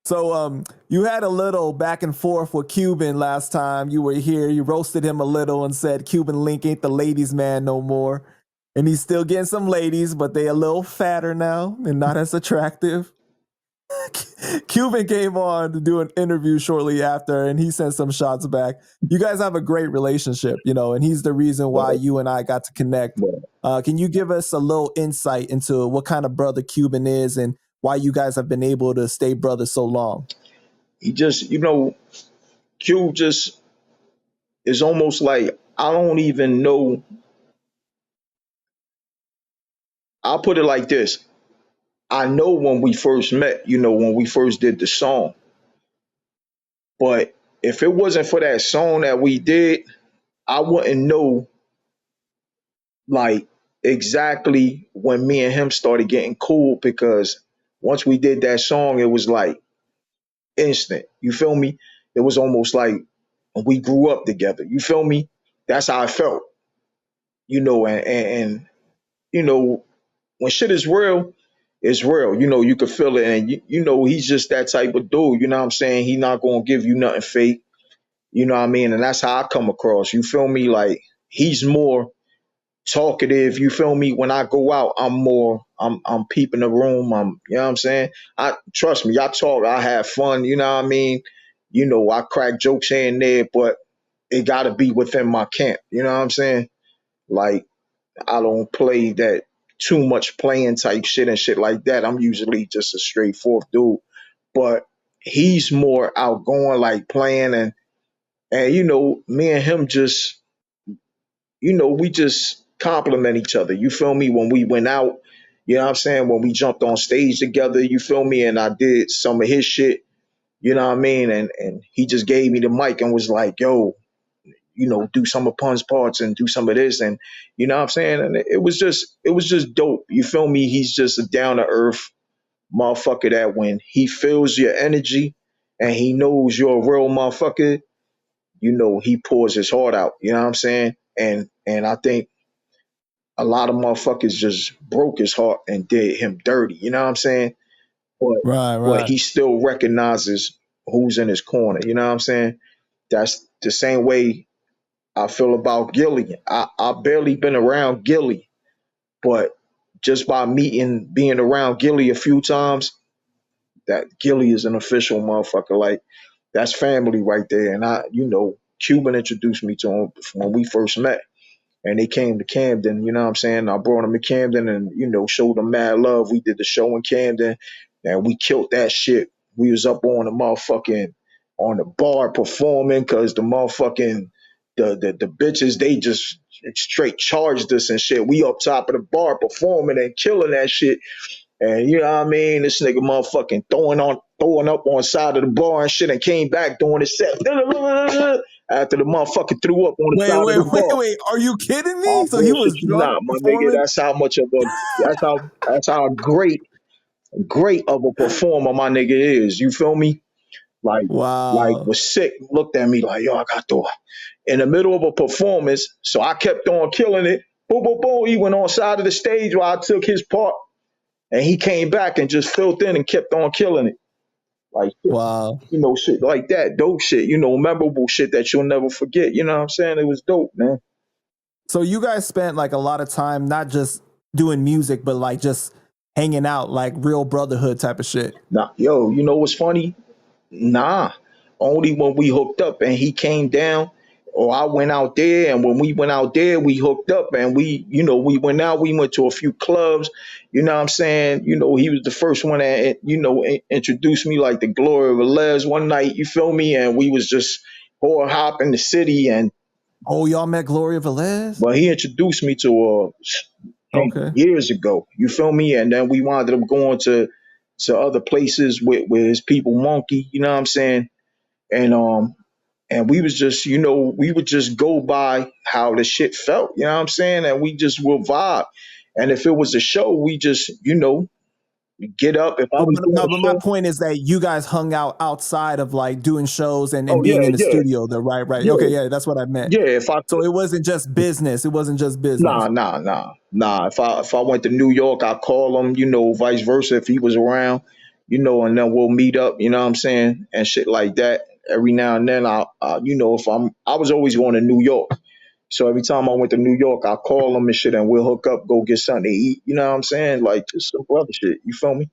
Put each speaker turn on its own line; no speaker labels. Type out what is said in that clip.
So you had a little back and forth with Cuban last time you were here. You roasted him a little and said Cuban Link ain't the ladies' man no more. And he's still getting some ladies, but they a little fatter now and not as attractive. Cuban came on to do an interview shortly after, and he sent some shots back. You guys have a great relationship, and he's the reason why you and I got to connect. Can you give us a little insight into what kind of brother Cuban is and why you guys have been able to stay brothers so long?
He just, Q just is almost like, I don't even know. I'll put it like this. I know when we first met, when we first did the song, but if it wasn't for that song that we did, I wouldn't know like exactly when me and him started getting cool, because once we did that song, it was like instant. You feel me? It was almost like we grew up together. You feel me? That's how I felt. And when shit is real, it's real. You can feel it, and he's just that type of dude. You know what I'm saying? He not gonna give you nothing fake. You know what I mean? And that's how I come across. You feel me? Like, he's more talkative. You feel me? When I go out, I'm peeping the room. You know what I'm saying? I trust me, I talk, I have fun, you know what I mean? I crack jokes here and there, but it gotta be within my camp. You know what I'm saying? Like, I don't play that too much playing type shit and shit like that. I'm usually just a straightforward dude. But he's more outgoing, like playing, and me and him just, we just compliment each other. You feel me? When we went out, you know what I'm saying? When we jumped on stage together, you feel me? And I did some of his shit, you know what I mean? And he just gave me the mic and was like, yo, do some of Pun's parts and do some of this. And you know what I'm saying? And it was just dope. You feel me? He's just a down to earth motherfucker that when he feels your energy and he knows you're a real motherfucker, he pours his heart out. You know what I'm saying? And I think a lot of motherfuckers just broke his heart and did him dirty. You know what I'm saying? But
Right.
he still recognizes who's in his corner. You know what I'm saying? That's the same way I feel about Gilly. I barely been around Gilly, but just by being around Gilly a few times, that Gilly is an official motherfucker. Like, that's family right there. And Cuban introduced me to him when we first met. And they came to Camden, you know what I'm saying? I brought them to Camden and, showed them mad love. We did the show in Camden and we killed that shit. We was up on on the bar performing because the motherfucking, the bitches, they just straight charged us and shit. We up top of the bar performing and killing that shit. And you know what I mean? This nigga motherfucking throwing up on side of the bar and shit and came back doing his set. After the motherfucker threw up on the side of the bar.
Wait. Are you kidding
I
me? So he
bullshit
was
you
drunk
not, my nigga.
performing?
That's how great of a performer my nigga is. You feel me? Like
Wow.
was sick, looked at me like, yo, I got to in the middle of a performance. So I kept on killing it. Boom, boom, boom. He went on side of the stage while I took his part. And he came back and just filled in and kept on killing it. Like,
Wow.
shit like that, dope shit, memorable shit that you'll never forget. You know what I'm saying? It was dope, man.
So you guys spent like a lot of time not just doing music, but like just hanging out, like real brotherhood type of shit.
Nah, yo, you know what's funny? Nah, only when we hooked up and he came down, or I went out there, and when we went out there, we hooked up and we went out. We went to a few clubs. You know what I'm saying? He was the first one that introduced me like the Glory of Velez one night. You feel me? And we was just whore hopping the city, and
Oh, y'all met Gloria Velez?
but he introduced me to
Okay.
years ago. You feel me? And then we wound up going to other places with his people Monkey, you know what I'm saying? And we was just, we would just go by how the shit felt, you know what I'm saying? And we just will vibe. And if it was a show, we just, Get up if I
But,
was
but,
doing
no,
a
but my
show.
point is that you guys hung out outside of like doing shows and
Oh yeah,
being in the
yeah,
studio. The right. Okay,
yeah,
yeah, that's what I meant.
yeah. If I
So it wasn't just business. It wasn't just
Nah,
business.
nah, nah, nah. If I went to New York, I call him, vice versa if he was around, and then we'll meet up, you know what I'm saying, and shit like that. Every now and then, if I was always going to New York, so every time I went to New York, I call him and shit, and we'll hook up, go get something to eat, you know what I'm saying, like just some brother shit. You feel me?